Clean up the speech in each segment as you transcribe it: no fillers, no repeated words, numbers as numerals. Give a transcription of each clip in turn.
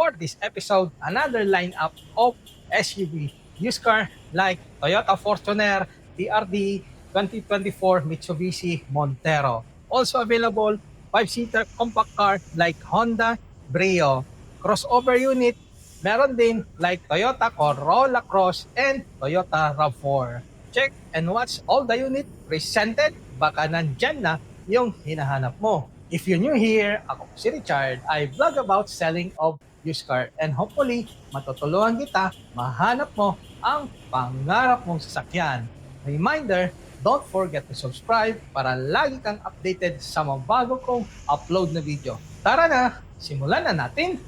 for this episode, another lineup of SUV used car like Toyota Fortuner, TRD, 2024 Mitsubishi Montero. Also available, 5-seater compact car like Honda Brio. Crossover unit, meron din like Toyota Corolla Cross and Toyota RAV4. Check and watch all the unit presented. Baka nandyan na yung hinahanap mo. If you're new here, ako si Richard. I vlog about selling of used car and hopefully matutulungan kita mahanap mo ang pangarap mong sasakyan. Reminder, don't forget to subscribe para lagi kang updated sa mga bago kong upload na video. Tara na, simulan na natin.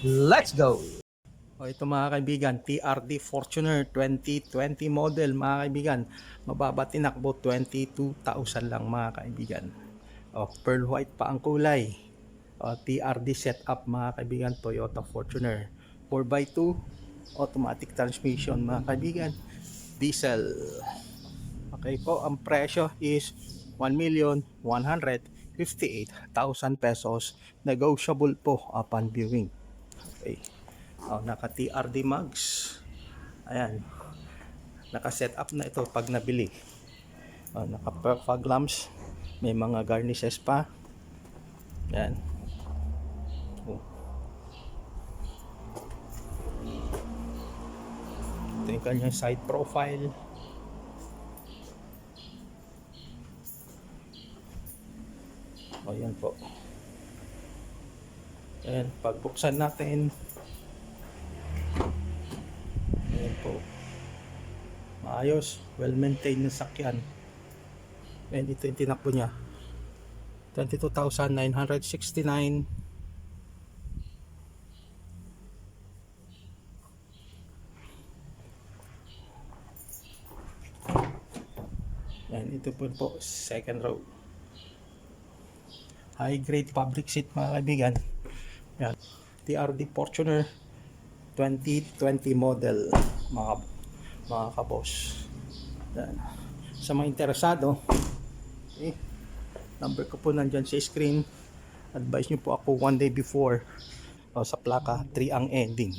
Let's go! O ito mga kaibigan, TRD Fortuner 2020 model mga kaibigan. Mababa tinakbo, 22,000 lang mga kaibigan. O, pearl white pa ang kulay. O, TRD setup mga kaibigan, Toyota Fortuner 4x2 automatic transmission mga kaibigan, diesel. Okay po, ang presyo is 1,158,000 pesos. Negotiable po upon viewing. Okay. Naka TRD mags. Ayan. Naka set up na ito pag nabili. Naka fog lamps. May mga garnishes pa. Ayan. Ito yung kanyang side profile. Ayan po. Ayan, pagbuksan natin. Ayan po. Maayos, well maintained na sakyan. And ito yung tinakbo niya, 22,969. Yan, ito po second row. High grade fabric seat mga kaibigan. Yan, TRD Fortuner 2020 model mga kabos. Yan. Sa mga interesado, number ko po nandyan sa screen. Advise nyo po ako 1 day before. Sa plaka 3 ang ending.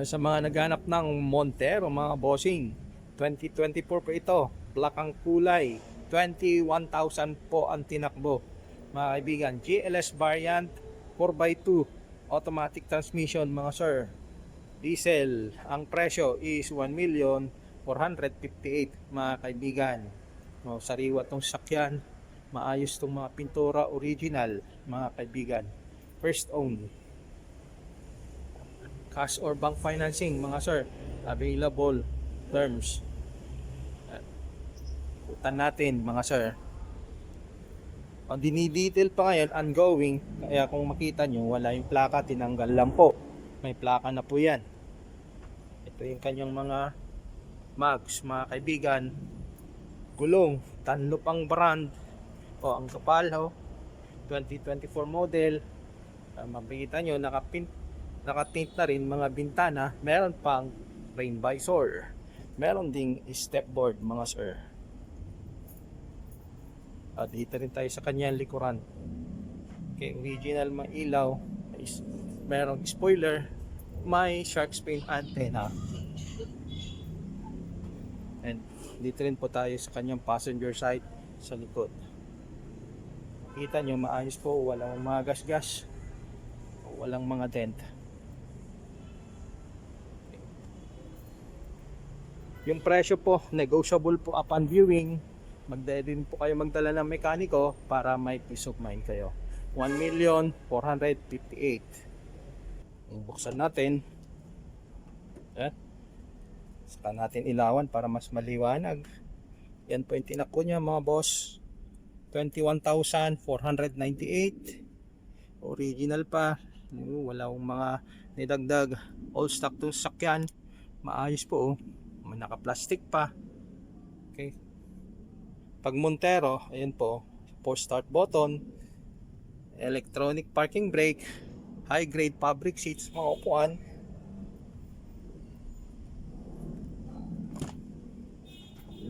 Sa mga naghanap ng Montero mga bossing, 2024 po ito. Plakang kulay 21,000 po ang tinakbo mga kaibigan. GLS variant 4x2 automatic transmission mga sir. Diesel, ang presyo is 1,458,000 mga kaibigan. Sariwa tong sakyan, maayos tong mga pintura, original mga kaibigan. First own. Cash or bank financing mga sir, available terms. Utan natin mga sir. Ang dinidetail pa ngayon, ongoing, kaya kung makita nyo wala yung plaka, tinanggal lang po. May plaka na po yan. Ito yung kanyang mga mags mga kaibigan. Gulong, Dunlop ang brand. Ang kapal 2024 model. Makikita nyo nakatint na rin mga bintana. Meron pang rain visor. Meron ding stepboard mga sir. Dito rin tayo sa kanyang likuran. Okay, original mga ilaw. Merong spoiler. May shark fin antenna. And dito rin po tayo sa kanyang passenger side sa likod. Kita nyo maayos po, walang mga gas-gas, walang mga dent. Yung presyo po negotiable po upon viewing. Din po kayo magdala ng mekaniko para may peace of mind kayo. 1,458,000. Buksan natin. Saka natin ilawan para mas maliwanag. Yan po yung tinakbo niya mga boss. 21,498. Original pa. Walang mga nidagdag. All stock to sakyan. Maayos po. Naka-plastic pa. Okay. Pag Montero, ayan po, 4 start button, electronic parking brake, high grade fabric seats, mga upuan.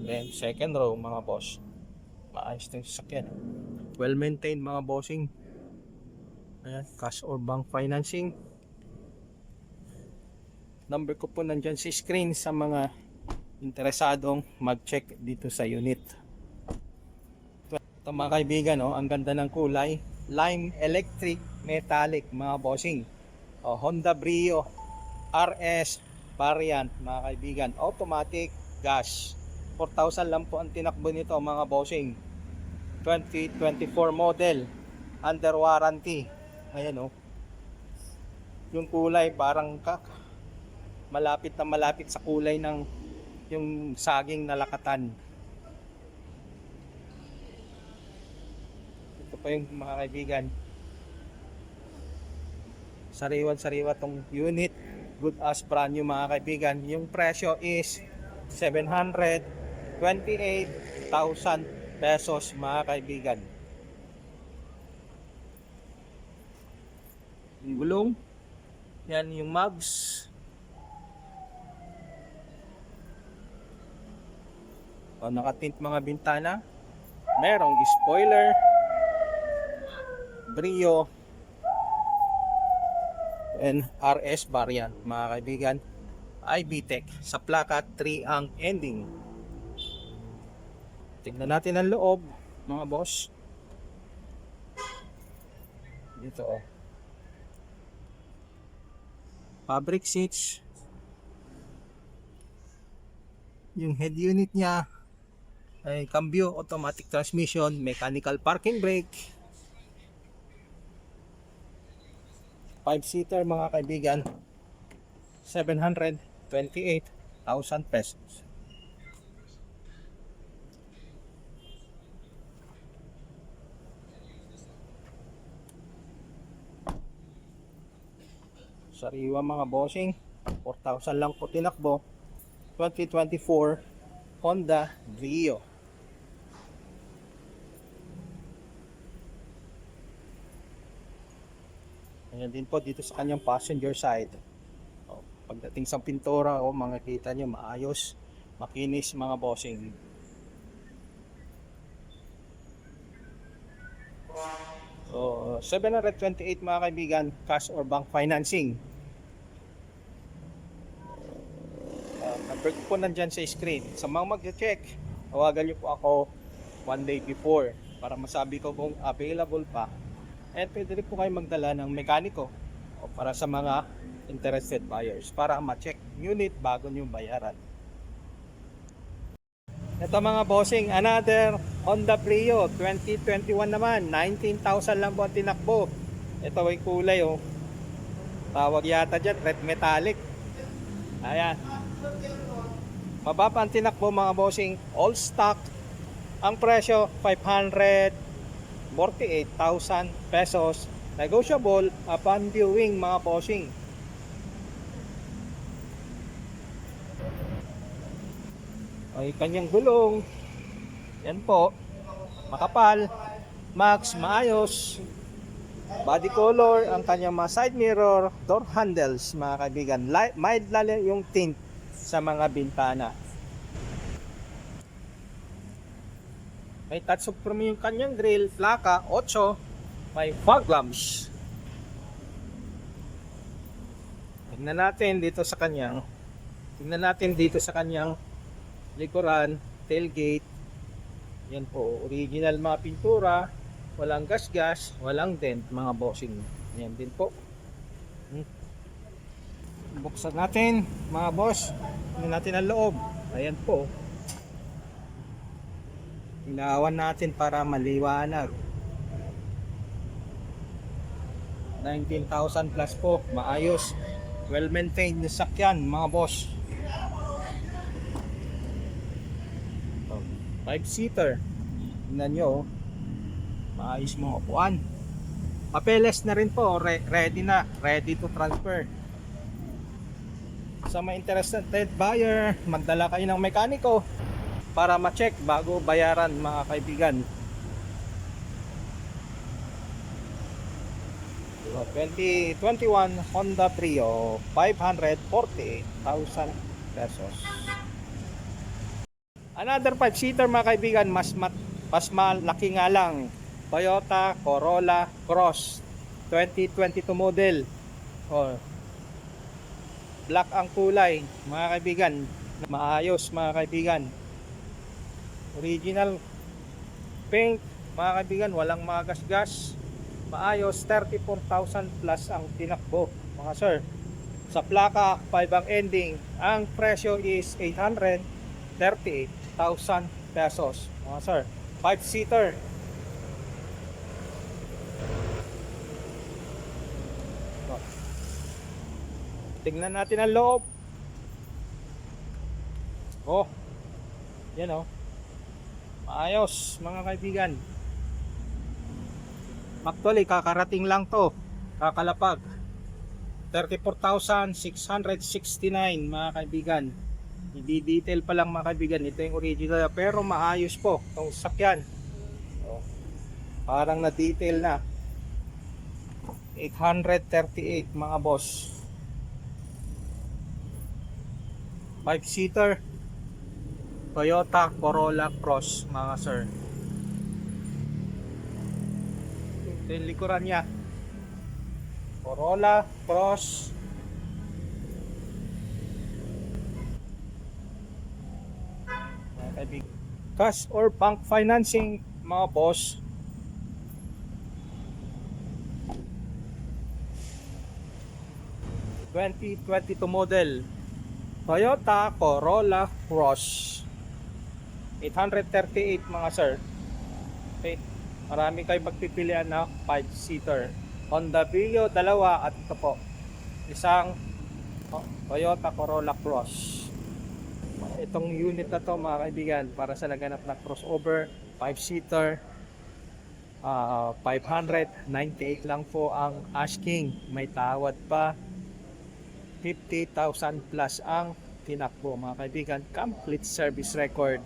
Then second row mga boss, maayos na yung sasakyan. Well maintained mga bossing. Ayan, cash or bank financing. Number ko po nandyan sa screen sa mga interesadong mag-check dito sa unit. Ito mga kaibigan, oh, ang ganda ng kulay. Lime electric metallic mga bossing. Oh, Honda Brio RS variant mga kaibigan. Automatic gas. 4,000 lang po ang tinakbo nito mga bossing. 2024 model. Under warranty. Ayan oh. Yung kulay parang malapit na malapit sa kulay ng yung saging na lakatan. Ito pa yung mga kaibigan. Sariwan-sariwa tong unit. Good as brand new mga kaibigan. Yung presyo is 728,000 pesos mga kaibigan. Yung gulong. Yan yung mugs. O, nakatint mga bintana. Merong spoiler. Brio and RS variant mga kaibigan. IBTEC sa plaka 3 ang ending. Tingnan natin ang loob mga boss. Dito oh. Fabric seats. Yung head unit niya ay cambio, automatic transmission, mechanical parking brake. 5-seater mga kaibigan. 728,000 pesos. Sariwa mga bossing. 4,000 lang po tinakbo. 2024 Honda Brio. Ayan din po dito sa kanyang passenger side. O, pagdating sa pintura, o makikita nyo maayos, makinis mga bossing. So, 728 mga kaibigan, cash or bank financing. Number ko po nandyan sa screen. Sa mga mag-check, tawagan nyo po ako 1 day before para masabi ko kung available pa. At pwede rin po kayo magdala ng mekaniko o para sa mga interested buyers para ma-check unit bago nyo bayaran. Ito mga bossing, another Honda Brio 2021 naman, 19,000 lang po ang tinakbo. Ito ay kulay oh. Tawag yata dyan, red metallic. Ayan. Mababa ang tinakbo mga bossing, all stock. Ang presyo 548,000 pesos. Negotiable upon viewing mga bossing. Ay kanyang gulong. Yan po. Makapal. Max maayos. Body color, ang kanyang mga side mirror, door handles mga kaibigan. Mild lalo yung tint sa mga bintana. May touch of chrome yung kanyang grill, plaka 8, may fog lamps. Tingnan natin dito sa kanyang likuran, tailgate. Yan po, original mga pintura, walang gas-gas, walang dent mga bossing. Yan din po. Buksan natin mga boss. Tingnan natin ang loob. Ayan po. Ilawan natin para maliwanag. 19,000 plus po, maayos, well maintained na sakyan mga boss. 5-seater. Tingnan nyo, maayos mga upuan. Papeles na rin po, ready to transfer. Sa mga interested buyer, magdala kayo ng mekaniko para ma-check bago bayaran mga kaibigan. 2021 Honda Brio, 548,000 pesos. Another 5-seater mga kaibigan, mas malaki nga lang. Toyota Corolla Cross 2022 model. Oh, black ang kulay, mga kaibigan. Maayos, mga kaibigan. Original paint, mga kaibigan, walang mga gas-gas. Maayos, 34,000 plus ang tinakbo, mga sir. Sa plaka 5 ang ending. Ang presyo is 838,000 pesos, mga sir. 5-seater. Tingnan natin ang loob. Oh, yan oh. Maayos, mga kaibigan. Actually, kakarating lang to. Kakalapag. 34,669, mga kaibigan. I-detail pa lang, mga kaibigan. Ito yung original, pero maayos po itong sakyan. Oh, parang na-detail na. 838, mga boss. 5-seater Toyota Corolla Cross, mga sir. Ito yung likuran niya. Corolla Cross. Mga kaibigan, cash or bank financing, mga boss. (2022) model Toyota Corolla Cross 838, mga sir. Okay. Marami kayong pagpipilian na 5-seater. Honda Brio, dalawa, at ito po, isang Toyota Corolla Cross. Itong unit na to, mga kaibigan, para sa laganap na crossover, 5-seater, 598 lang po ang asking. May tawad pa. 50,000 plus ang tinakbo, mga kaibigan. Complete service record.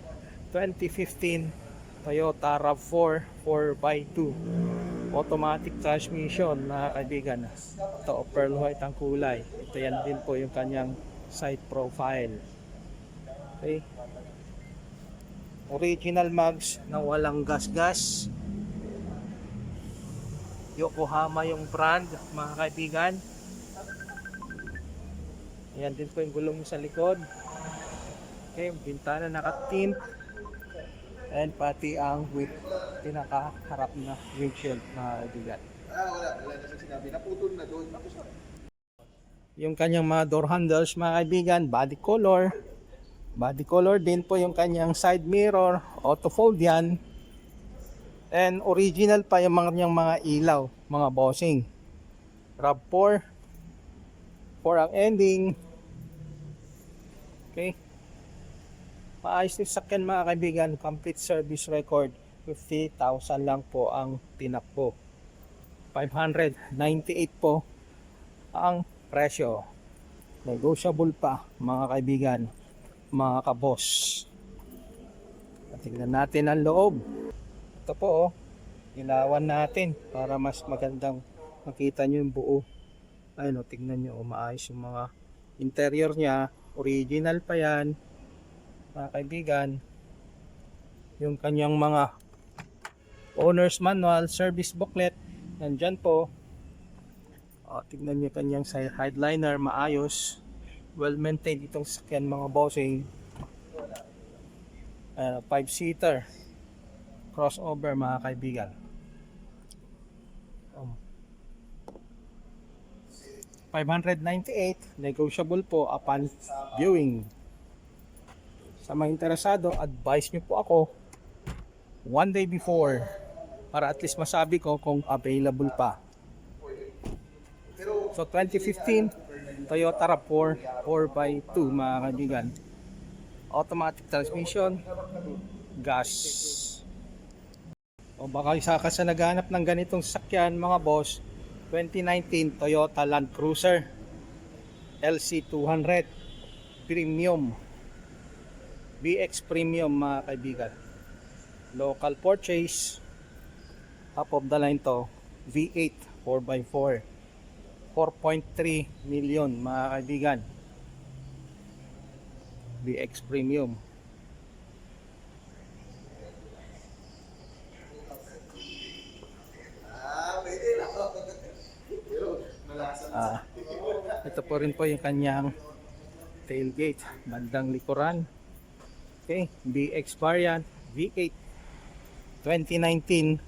2015 Toyota RAV4 4x2 automatic transmission, mga kaibigan. Ito, pearl white ang kulay. Ito, yan din po yung kanyang side profile. Okay. Original mags na walang gas-gas. Yokohama yung brand, mga kaibigan. Yan din po yung gulong sa likod. Okay, bintana naka-tint. And pati ang with pinakaharap na windshield, mga kaibigan. Wala na sinabi. Naputol na doon. Yung kanyang mga door handles, mga kaibigan, body color. Body color din po yung kanyang side mirror. Auto fold yan. And original pa yung mga ilaw, mga bossing. RAV4 ang ending. Okay. Maayos yung sakyan, mga kaibigan. Complete service record. 50,000 lang po ang tinakbo. 598 po ang presyo. Negotiable pa, mga kaibigan, mga kaboss. Tingnan natin ang loob. Ito po, oh. Ilawan natin para mas magandang makita nyo yung buo. Ayun, oh, tingnan nyo, oh, maayos yung mga interior niya. Original pa yan, mga kaibigan. Yung kanyang mga owner's manual, service booklet, nandyan po. O, tignan nyo kanyang side headliner, maayos. Well maintained itong sakyan, mga bossing. 5-seater crossover, mga kaibigan. 598, negotiable po upon viewing. Sa mga interesado, advise nyo po ako one day before para at least masabi ko kung available pa. So 2015 Toyota RAV4 4x2, mga kaibigan. Automatic transmission, gas. O baka isa ka sa naghanap ng ganitong sakyan, mga boss. 2019 Toyota Land Cruiser LC200 Premium, BX Premium, mga kaibigan. Local purchase, top of the line to. V8 4x4, 4.3 million, mga kaibigan. BX Premium. ito po rin po yung kanyang tailgate, bandang likuran. Okay, BX variant V8 2019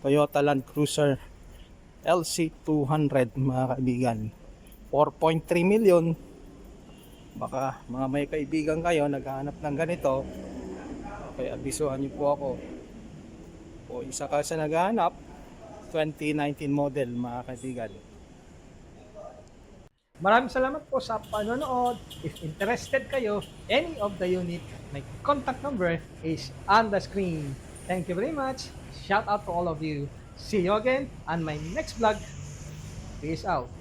Toyota Land Cruiser LC200 mga kaibigan. 4.3 million. Baka mga may kaibigan kayo naghahanap ng ganito, kaya abisuhan niyo po ako. O isa ka sa naghahanap, 2019 model mga kaibigan. Maraming salamat po sa panonood. If interested kayo, any of the unit, my contact number is on the screen. Thank you very much. Shout out to all of you. See you again on my next vlog. Peace out.